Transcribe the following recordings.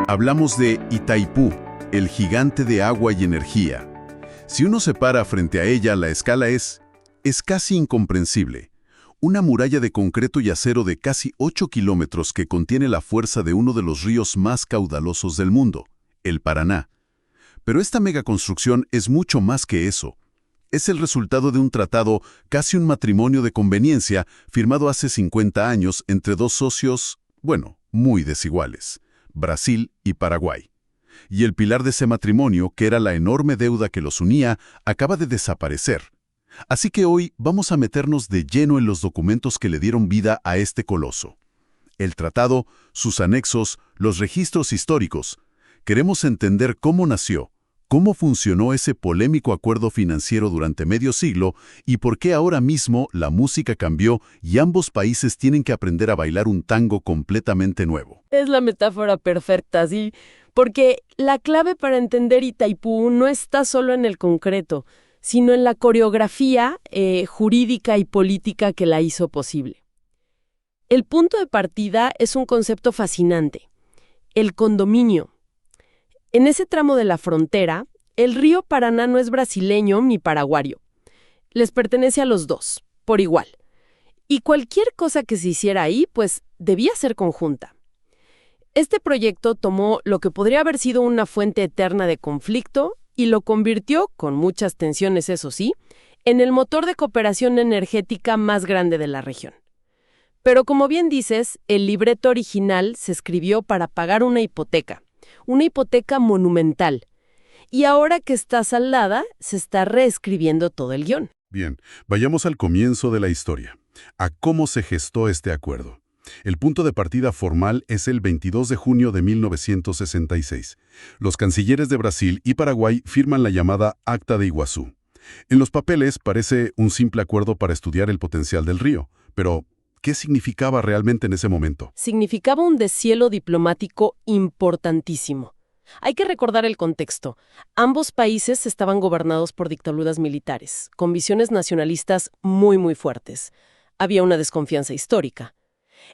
Hablamos de Itaipú, el gigante de agua y energía. Si uno se para frente a ella, la escala es casi incomprensible. Una muralla de concreto y acero de casi 8 kilómetros que contiene la fuerza de uno de los ríos más caudalosos del mundo, el Paraná. Pero esta megaconstrucción es mucho más que eso. Es el resultado de un tratado, casi un matrimonio de conveniencia, firmado hace 50 años entre dos socios, muy desiguales, Brasil y Paraguay. Y el pilar de ese matrimonio, que era la enorme deuda que los unía, acaba de desaparecer. Así que hoy vamos a meternos de lleno en los documentos que le dieron vida a este coloso. El tratado, sus anexos, los registros históricos. Queremos entender cómo nació, cómo funcionó ese polémico acuerdo financiero durante medio siglo y por qué ahora mismo la música cambió y ambos países tienen que aprender a bailar un tango completamente nuevo. Es la metáfora perfecta, sí, porque la clave para entender Itaipú no está solo en el concreto, sino en la coreografía jurídica y política que la hizo posible. El punto de partida es un concepto fascinante, el condominio. En ese tramo de la frontera, el río Paraná no es brasileño ni paraguayo. Les pertenece a los dos, por igual. Y cualquier cosa que se hiciera ahí, pues, debía ser conjunta. Este proyecto tomó lo que podría haber sido una fuente eterna de conflicto y lo convirtió, con muchas tensiones eso sí, en el motor de cooperación energética más grande de la región. Pero como bien dices, el libreto original se escribió para pagar una hipoteca monumental. Y ahora que está saldada, se está reescribiendo todo el guión. Bien, vayamos al comienzo de la historia, a cómo se gestó este acuerdo. El punto de partida formal es el 22 de junio de 1966. Los cancilleres de Brasil y Paraguay firman la llamada Acta de Iguazú. En los papeles parece un simple acuerdo para estudiar el potencial del río, pero ¿qué significaba realmente en ese momento? Significaba un deshielo diplomático importantísimo. Hay que recordar el contexto. Ambos países estaban gobernados por dictaduras militares, con visiones nacionalistas muy fuertes. Había una desconfianza histórica.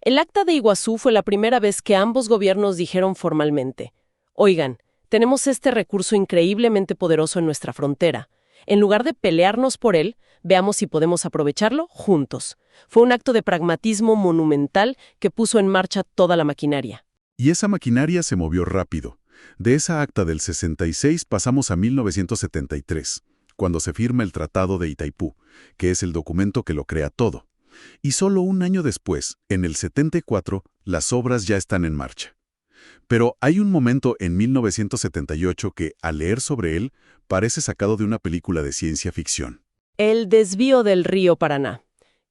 El Acta de Iguazú fue la primera vez que ambos gobiernos dijeron formalmente: oigan, tenemos este recurso increíblemente poderoso en nuestra frontera. En lugar de pelearnos por él, veamos si podemos aprovecharlo juntos. Fue un acto de pragmatismo monumental que puso en marcha toda la maquinaria. Y esa maquinaria se movió rápido. De esa acta del 66 pasamos a 1973, cuando se firma el Tratado de Itaipú, que es el documento que lo crea todo. Y solo un año después, en el 74, las obras ya están en marcha. Pero hay un momento en 1978 que, al leer sobre él, parece sacado de una película de ciencia ficción. El desvío del río Paraná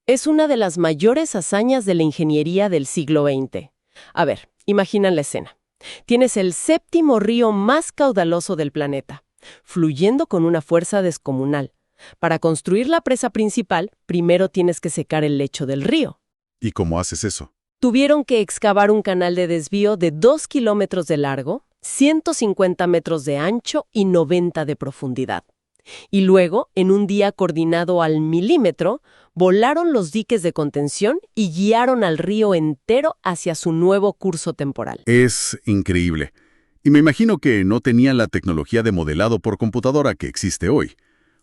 es una de las mayores hazañas de la ingeniería del siglo XX. A ver, imaginan la escena. Tienes el séptimo río más caudaloso del planeta, fluyendo con una fuerza descomunal. Para construir la presa principal, primero tienes que secar el lecho del río. ¿Y cómo haces eso? Tuvieron que excavar un canal de desvío de 2 kilómetros de largo, 150 metros de ancho y 90 de profundidad. Y luego, en un día coordinado al milímetro, volaron los diques de contención y guiaron al río entero hacia su nuevo curso temporal. Es increíble. Y me imagino que no tenían la tecnología de modelado por computadora que existe hoy.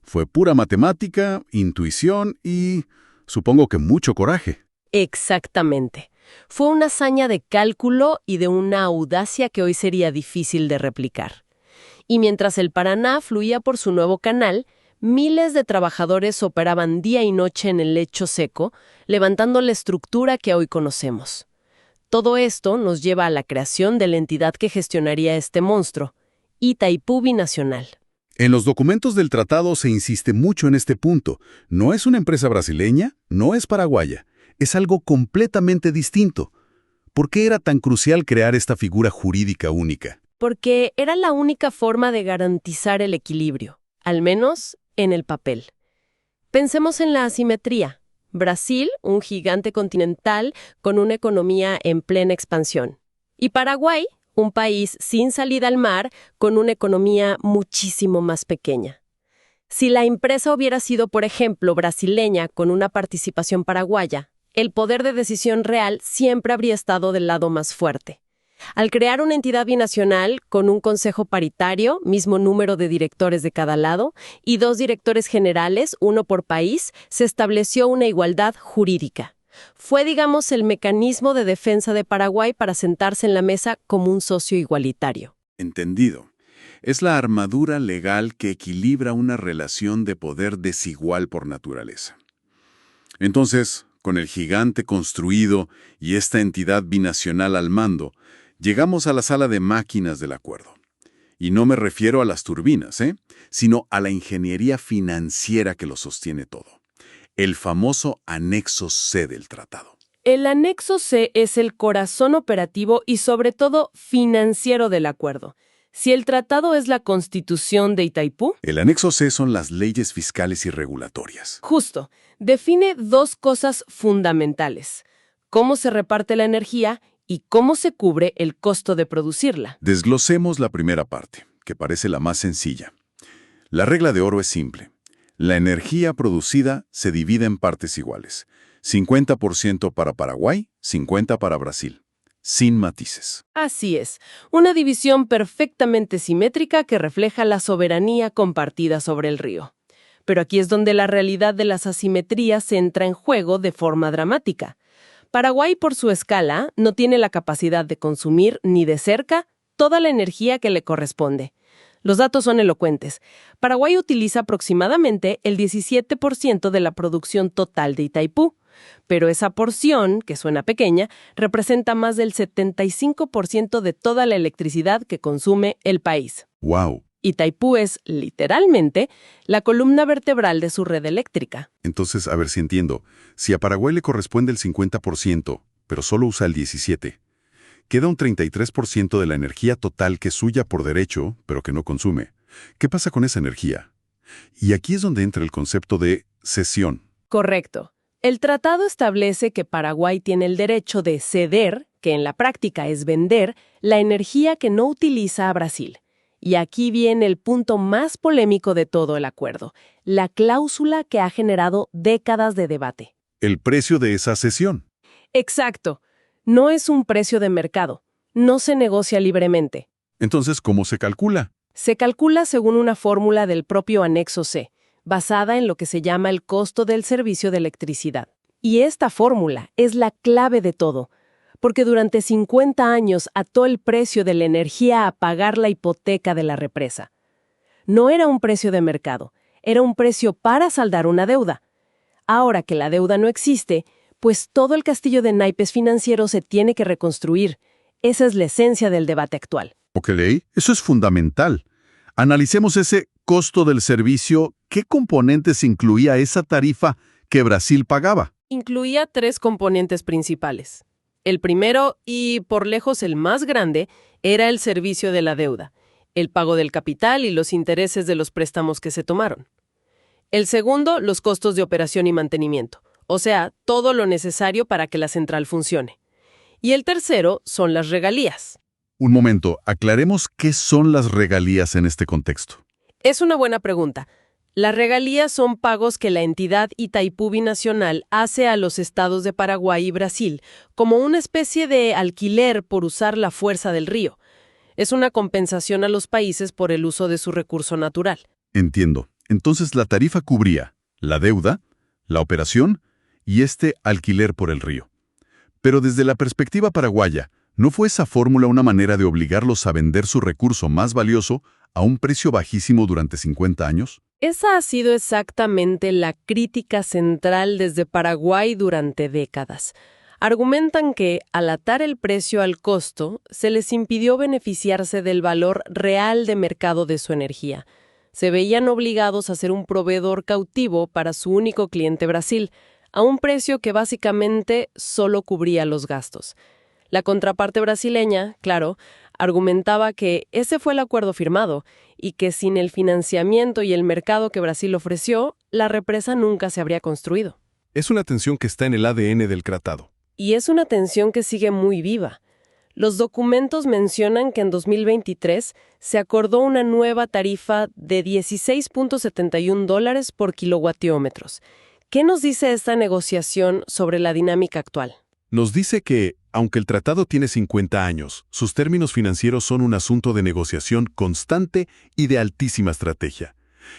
Fue pura matemática, intuición y, supongo que mucho coraje. Exactamente. Fue una hazaña de cálculo y de una audacia que hoy sería difícil de replicar. Y mientras el Paraná fluía por su nuevo canal, miles de trabajadores operaban día y noche en el lecho seco, levantando la estructura que hoy conocemos. Todo esto nos lleva a la creación de la entidad que gestionaría este monstruo, Itaipú Binacional. En los documentos del tratado se insiste mucho en este punto. No es una empresa brasileña, no es paraguaya. Es algo completamente distinto. ¿Por qué era tan crucial crear esta figura jurídica única? Porque era la única forma de garantizar el equilibrio, al menos en el papel. Pensemos en la asimetría. Brasil, un gigante continental con una economía en plena expansión. Y Paraguay, un país sin salida al mar con una economía muchísimo más pequeña. Si la empresa hubiera sido, por ejemplo, brasileña con una participación paraguaya, el poder de decisión real siempre habría estado del lado más fuerte. Al crear una entidad binacional con un consejo paritario, mismo número de directores de cada lado, y 2 directores generales, uno por país, se estableció una igualdad jurídica. Fue, digamos, el mecanismo de defensa de Paraguay para sentarse en la mesa como un socio igualitario. Entendido. Es la armadura legal que equilibra una relación de poder desigual por naturaleza. Entonces, con el gigante construido y esta entidad binacional al mando, llegamos a la sala de máquinas del acuerdo. Y no me refiero a las turbinas, sino a la ingeniería financiera que lo sostiene todo. El famoso anexo C del tratado. El anexo C es el corazón operativo y sobre todo financiero del acuerdo. Si el tratado es la Constitución de Itaipú, El anexo C son las leyes fiscales y regulatorias. justo, define 2 cosas fundamentales: cómo se reparte la energía y cómo se cubre el costo de producirla. Desglosemos la primera parte, que parece la más sencilla. La regla de oro es simple. La energía producida se divide en partes iguales. 50% para Paraguay, 50% para Brasil. Sin matices. Así es, una división perfectamente simétrica que refleja la soberanía compartida sobre el río. Pero aquí es donde la realidad de las asimetrías entra en juego de forma dramática. Paraguay, por su escala, no tiene la capacidad de consumir ni de cerca toda la energía que le corresponde. Los datos son elocuentes. Paraguay utiliza aproximadamente el 17% de la producción total de Itaipú, pero esa porción, que suena pequeña, representa más del 75% de toda la electricidad que consume el país. ¡Wow! Itaipú es, literalmente, la columna vertebral de su red eléctrica. Entonces, a ver si entiendo. Si a Paraguay le corresponde el 50%, pero solo usa el 17%, queda un 33% de la energía total que es suya por derecho, pero que no consume. ¿Qué pasa con esa energía? Y aquí es donde entra el concepto de cesión. Correcto. El tratado establece que Paraguay tiene el derecho de ceder, que en la práctica es vender, la energía que no utiliza a Brasil. Y aquí viene el punto más polémico de todo el acuerdo, la cláusula que ha generado décadas de debate. El precio de esa cesión. Exacto. No es un precio de mercado. No se negocia libremente. Entonces, ¿cómo se calcula? Se calcula según una fórmula del propio anexo C, basada en lo que se llama el costo del servicio de electricidad. Y esta fórmula es la clave de todo, porque durante 50 años ató el precio de la energía a pagar la hipoteca de la represa. No era un precio de mercado, era un precio para saldar una deuda. Ahora que la deuda no existe, pues todo el castillo de naipes financieros se tiene que reconstruir. Esa es la esencia del debate actual. Ok, eso es fundamental. Analicemos ese costo del servicio. ¿Qué componentes incluía esa tarifa que Brasil pagaba? Incluía 3 componentes principales. El primero, y por lejos el más grande, era el servicio de la deuda, el pago del capital y los intereses de los préstamos que se tomaron. El segundo, los costos de operación y mantenimiento, o sea, todo lo necesario para que la central funcione. Y el tercero son las regalías. Un momento, aclaremos qué son las regalías en este contexto. Es una buena pregunta. Las regalías son pagos que la entidad Itaipú Binacional hace a los estados de Paraguay y Brasil, como una especie de alquiler por usar la fuerza del río. Es una compensación a los países por el uso de su recurso natural. Entiendo. Entonces la tarifa cubría la deuda, la operación y este alquiler por el río. Pero desde la perspectiva paraguaya, ¿no fue esa fórmula una manera de obligarlos a vender su recurso más valioso a un precio bajísimo durante 50 años? Esa ha sido exactamente la crítica central desde Paraguay durante décadas. Argumentan que, al atar el precio al costo, se les impidió beneficiarse del valor real de mercado de su energía. Se veían obligados a ser un proveedor cautivo para su único cliente Brasil, a un precio que básicamente solo cubría los gastos. La contraparte brasileña, claro, argumentaba que ese fue el acuerdo firmado y que sin el financiamiento y el mercado que Brasil ofreció, la represa nunca se habría construido. Es una tensión que está en el ADN del tratado. Y es una tensión que sigue muy viva. Los documentos mencionan que en 2023 se acordó una nueva tarifa de $16.71 por kilovatio-hora. ¿Qué nos dice esta negociación sobre la dinámica actual? Nos dice que Aunque el tratado tiene 50 años, sus términos financieros son un asunto de negociación constante y de altísima estrategia.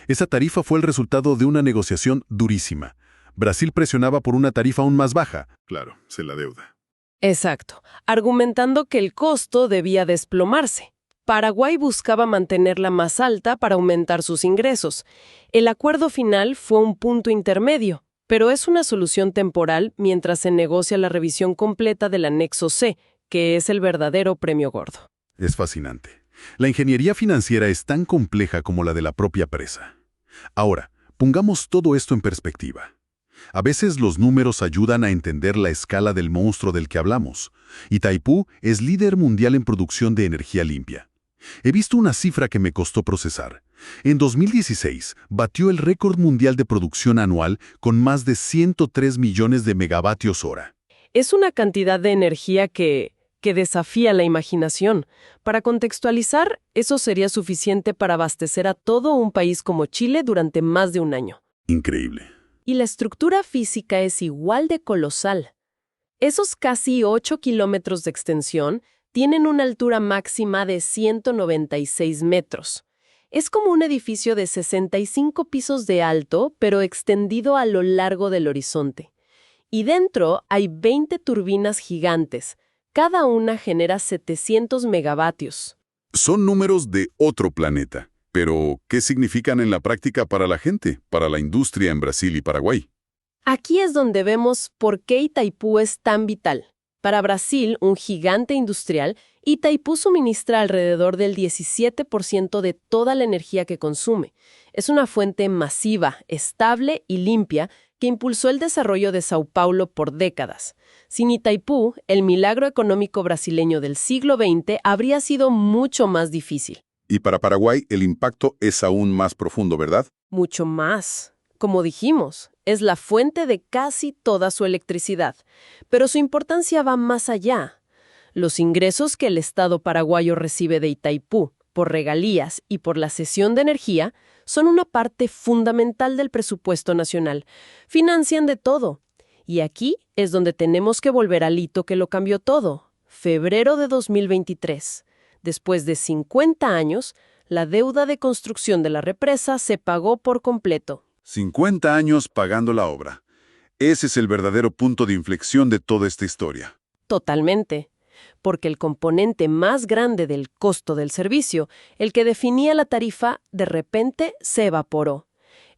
Esa tarifa fue el resultado de una negociación durísima. Brasil presionaba por una tarifa aún más baja. Claro, se la deuda. Exacto, argumentando que el costo debía desplomarse. Paraguay buscaba mantenerla más alta para aumentar sus ingresos. El acuerdo final fue un punto intermedio, pero es una solución temporal mientras se negocia la revisión completa del anexo C, que es el verdadero premio gordo. Es fascinante. La ingeniería financiera es tan compleja como la de la propia presa. Ahora, pongamos todo esto en perspectiva. A veces los números ayudan a entender la escala del monstruo del que hablamos. Itaipú es líder mundial en producción de energía limpia. He visto una cifra que me costó procesar. En 2016, batió el récord mundial de producción anual con más de 103 millones de megavatios hora. Es una cantidad de energía que desafía la imaginación. Para contextualizar, eso sería suficiente para abastecer a todo un país como Chile durante más de un año. Increíble. Y la estructura física es igual de colosal. Esos casi 8 kilómetros de extensión tienen una altura máxima de 196 metros. Es como un edificio de 65 pisos de alto, pero extendido a lo largo del horizonte. Y dentro hay 20 turbinas gigantes. Cada una genera 700 megavatios. Son números de otro planeta. Pero, ¿qué significan en la práctica para la gente, para la industria en Brasil y Paraguay? Aquí es donde vemos por qué Itaipú es tan vital. Para Brasil, un gigante industrial, Itaipú suministra alrededor del 17% de toda la energía que consume. Es una fuente masiva, estable y limpia que impulsó el desarrollo de Sao Paulo por décadas. Sin Itaipú, el milagro económico brasileño del siglo XX habría sido mucho más difícil. Y para Paraguay el impacto es aún más profundo, ¿verdad? Mucho más. Como dijimos, es la fuente de casi toda su electricidad, pero su importancia va más allá. Los ingresos que el Estado paraguayo recibe de Itaipú, por regalías y por la cesión de energía, son una parte fundamental del presupuesto nacional. Financian de todo. Y aquí es donde tenemos que volver al hito que lo cambió todo. Febrero de 2023. Después de 50 años, la deuda de construcción de la represa se pagó por completo. 50 años pagando la obra. Ese es el verdadero punto de inflexión de toda esta historia. Totalmente. Porque el componente más grande del costo del servicio, el que definía la tarifa, de repente se evaporó.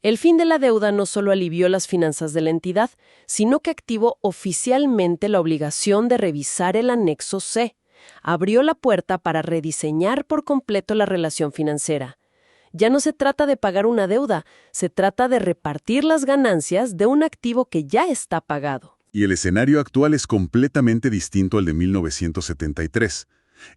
El fin de la deuda no solo alivió las finanzas de la entidad, sino que activó oficialmente la obligación de revisar el anexo C. Abrió la puerta para rediseñar por completo la relación financiera. Ya no se trata de pagar una deuda, se trata de repartir las ganancias de un activo que ya está pagado. Y el escenario actual es completamente distinto al de 1973.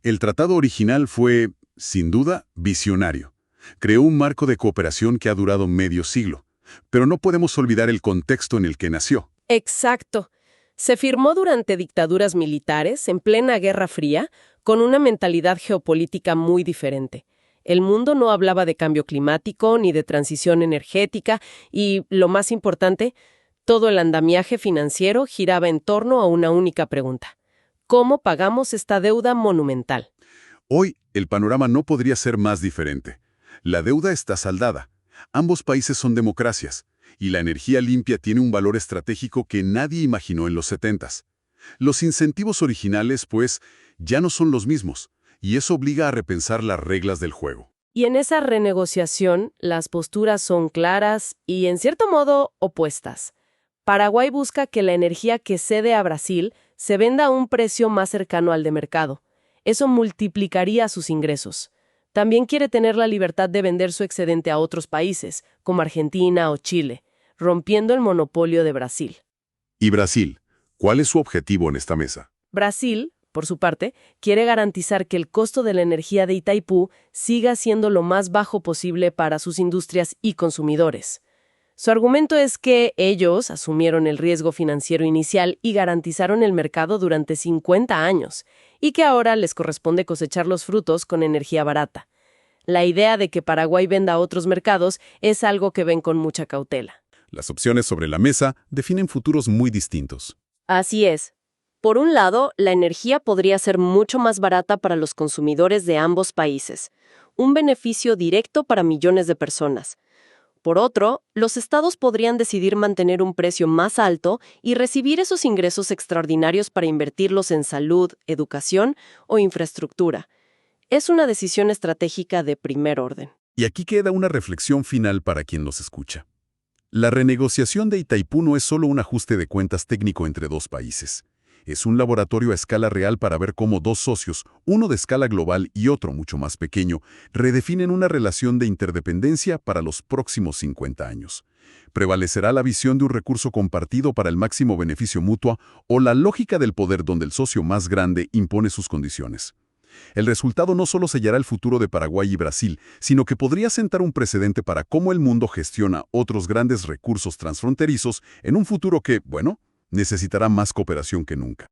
El tratado original fue, sin duda, visionario. Creó un marco de cooperación que ha durado medio siglo. Pero no podemos olvidar el contexto en el que nació. Exacto. Se firmó durante dictaduras militares, en plena Guerra Fría, con una mentalidad geopolítica muy diferente. El mundo no hablaba de cambio climático ni de transición energética y, lo más importante, todo el andamiaje financiero giraba en torno a una única pregunta. ¿Cómo pagamos esta deuda monumental? Hoy, el panorama no podría ser más diferente. La deuda está saldada. Ambos países son democracias. Y la energía limpia tiene un valor estratégico que nadie imaginó en los 70s. Los incentivos originales, pues, ya no son los mismos, y eso obliga a repensar las reglas del juego. Y en esa renegociación, las posturas son claras y, en cierto modo, opuestas. Paraguay busca que la energía que cede a Brasil se venda a un precio más cercano al de mercado. Eso multiplicaría sus ingresos. También quiere tener la libertad de vender su excedente a otros países, como Argentina o Chile, rompiendo el monopolio de Brasil. ¿Y Brasil? ¿Cuál es su objetivo en esta mesa? Brasil, por su parte, quiere garantizar que el costo de la energía de Itaipú siga siendo lo más bajo posible para sus industrias y consumidores. Su argumento es que ellos asumieron el riesgo financiero inicial y garantizaron el mercado durante 50 años, y que ahora les corresponde cosechar los frutos con energía barata. La idea de que Paraguay venda a otros mercados es algo que ven con mucha cautela. Las opciones sobre la mesa definen futuros muy distintos. Así es. Por un lado, la energía podría ser mucho más barata para los consumidores de ambos países, un beneficio directo para millones de personas. Por otro, los estados podrían decidir mantener un precio más alto y recibir esos ingresos extraordinarios para invertirlos en salud, educación o infraestructura. Es una decisión estratégica de primer orden. Y aquí queda una reflexión final para quien nos escucha. La renegociación de Itaipú no es solo un ajuste de cuentas técnico entre dos países. Es un laboratorio a escala real para ver cómo dos socios, uno de escala global y otro mucho más pequeño, redefinen una relación de interdependencia para los próximos 50 años. ¿Prevalecerá la visión de un recurso compartido para el máximo beneficio mutuo o la lógica del poder donde el socio más grande impone sus condiciones? El resultado no solo sellará el futuro de Paraguay y Brasil, sino que podría sentar un precedente para cómo el mundo gestiona otros grandes recursos transfronterizos en un futuro que, bueno, necesitará más cooperación que nunca.